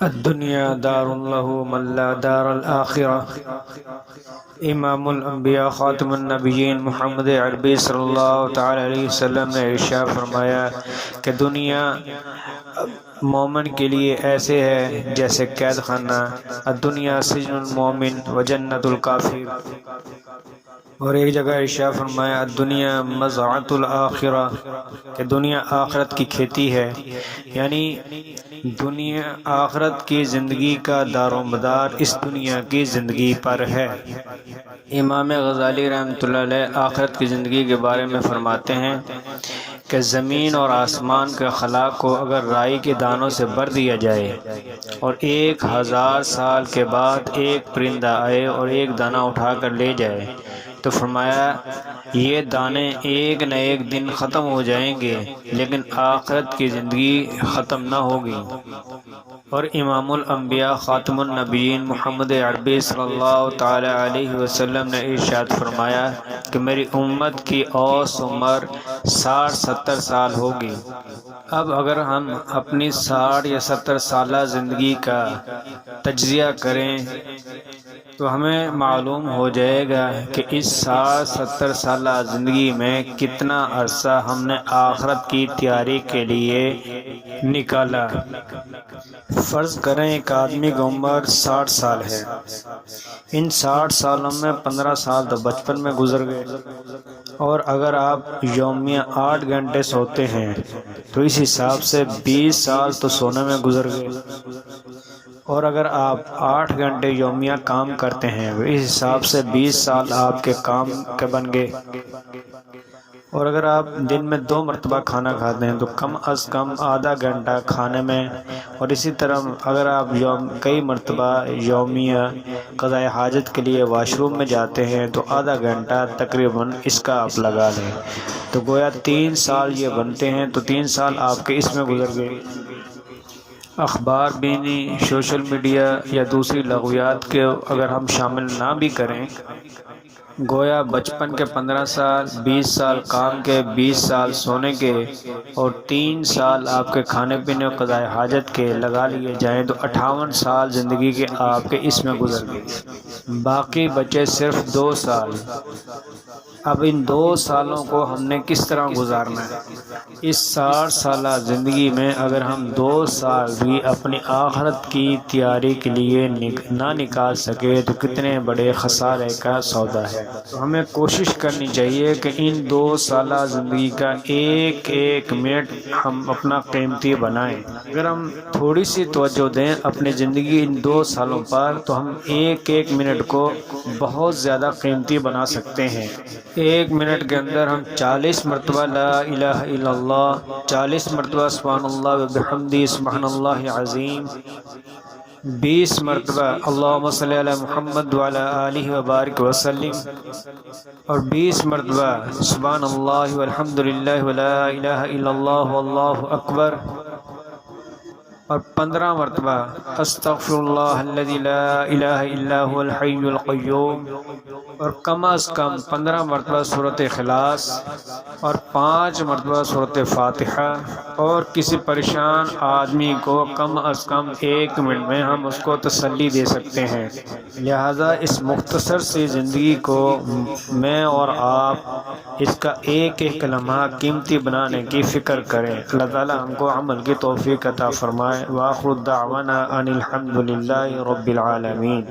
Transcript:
الدنیا دار له من لا دار الآخرہ۔ امام الانبیاء خاتم النبیین محمد عربی صلی اللہ تعالی علیہ وسلم نے ارشاد فرمایا کہ دنیا مومن کے لیے ایسے ہے جیسے قید خانہ، الدنیا سجن المومن و جنت الکافر۔ اور ایک جگہ ارشاد فرمایا الدنیا مزرعۃ الآخرہ، کہ دنیا آخرت کی کھیتی ہے، یعنی دنیا آخرت کی زندگی کا دار و مدار اس دنیا کی زندگی پر ہے۔ امام غزالی رحمۃ اللہ علیہ آخرت کی زندگی کے بارے میں فرماتے ہیں کہ زمین اور آسمان کے خلا کو اگر رائی کے دانوں سے بھر دیا جائے اور 1000 سال کے بعد ایک پرندہ آئے اور ایک دانہ اٹھا کر لے جائے تو فرمایا یہ دانے ایک نہ ایک دن ختم ہو جائیں گے لیکن آخرت کی زندگی ختم نہ ہوگی۔ اور امام الانبیاء خاتم النبیین محمد عربی صلی اللہ تعالی علیہ وسلم نے ارشاد فرمایا کہ میری امت کی اوسط عمر 60-70 سال ہوگی۔ اب اگر ہم اپنی 60 یا 70 سالہ زندگی کا تجزیہ کریں تو ہمیں معلوم ہو جائے گا کہ اس 60-70 سالہ زندگی میں کتنا عرصہ ہم نے آخرت کی تیاری کے لیے نکالا۔ فرض کریں ایک آدمی کی عمر 60 سال ہے، ان 60 سالوں میں 15 سال تو بچپن میں گزر گئے، اور اگر آپ یومیہ 8 گھنٹے سوتے ہیں تو اس حساب سے 20 سال تو سونے میں گزر گئے، اور اگر آپ 8 گھنٹے یومیہ کام کرتے ہیں تو اس حساب سے 20 سال آپ کے کام کے بن گئے، اور اگر آپ دن میں 2 مرتبہ کھانا کھاتے ہیں تو کم از کم آدھا گھنٹہ کھانے میں، اور اسی طرح اگر آپ کئی مرتبہ یومیہ قضاء حاجت کے لیے واش روم میں جاتے ہیں تو آدھا گھنٹہ تقریباً اس کا آپ لگا لیں تو گویا 3 سال یہ بنتے ہیں، تو 3 سال آپ کے اس میں گزر گئے۔ اخبار بینی، سوشل میڈیا یا دوسری لغویات کے اگر ہم شامل نہ بھی کریں، گویا بچپن کے 15 سال، 20 سال کام کے، 20 سال سونے کے، اور 3 سال آپ کے کھانے پینے اور قضاء حاجت کے لگا لیے جائیں تو 58 سال زندگی کے آپ کے اس میں گزر گئے، باقی بچے صرف 2 سال۔ اب ان 2 سالوں کو ہم نے کس طرح گزارنا ہے؟ اس 60 سالہ زندگی میں اگر ہم 2 سال بھی اپنی آخرت کی تیاری کے لیے نہ نکال سکے تو کتنے بڑے خسارے کا سودا ہے۔ تو ہمیں کوشش کرنی چاہیے کہ ان 2 سالہ زندگی کا ایک ایک منٹ ہم اپنا قیمتی بنائیں۔ اگر ہم تھوڑی سی توجہ دیں اپنی زندگی ان 2 سالوں پر تو ہم ایک ایک منٹ کو بہت زیادہ قیمتی بنا سکتے ہیں۔ 1 منٹ کے اندر ہم 40 مرتبہ لا الہ الا اللہ، 40 مرتبہ سبحان اللہ و بحمدہ سبحان اللہ عظیم، 20 مرتبہ اللہم صلی علی محمد وعلی آلہ وبارک وسلم، اور 20 مرتبہ سبحان اللہ والحمد للہ ولا الہ الا اللہ واللہ اکبر، اور 15 مرتبہ استغفر اللہ الذی لا الہ الا هو الحی القیوم، اور کم از کم 15 مرتبہ سورۃ اخلاص، اور 5 مرتبہ سورۃ فاتحہ، اور کسی پریشان آدمی کو کم از کم 1 منٹ میں ہم اس کو تسلی دے سکتے ہیں۔ لہذا اس مختصر سی زندگی کو میں اور آپ اس کا ایک ایک لمحہ قیمتی بنانے کی فکر کریں۔ اللہ تعالی ہم کو عمل کی توفیق عطا فرمائے۔ وآخر دعوانا ان الحمد للہ رب العالمین۔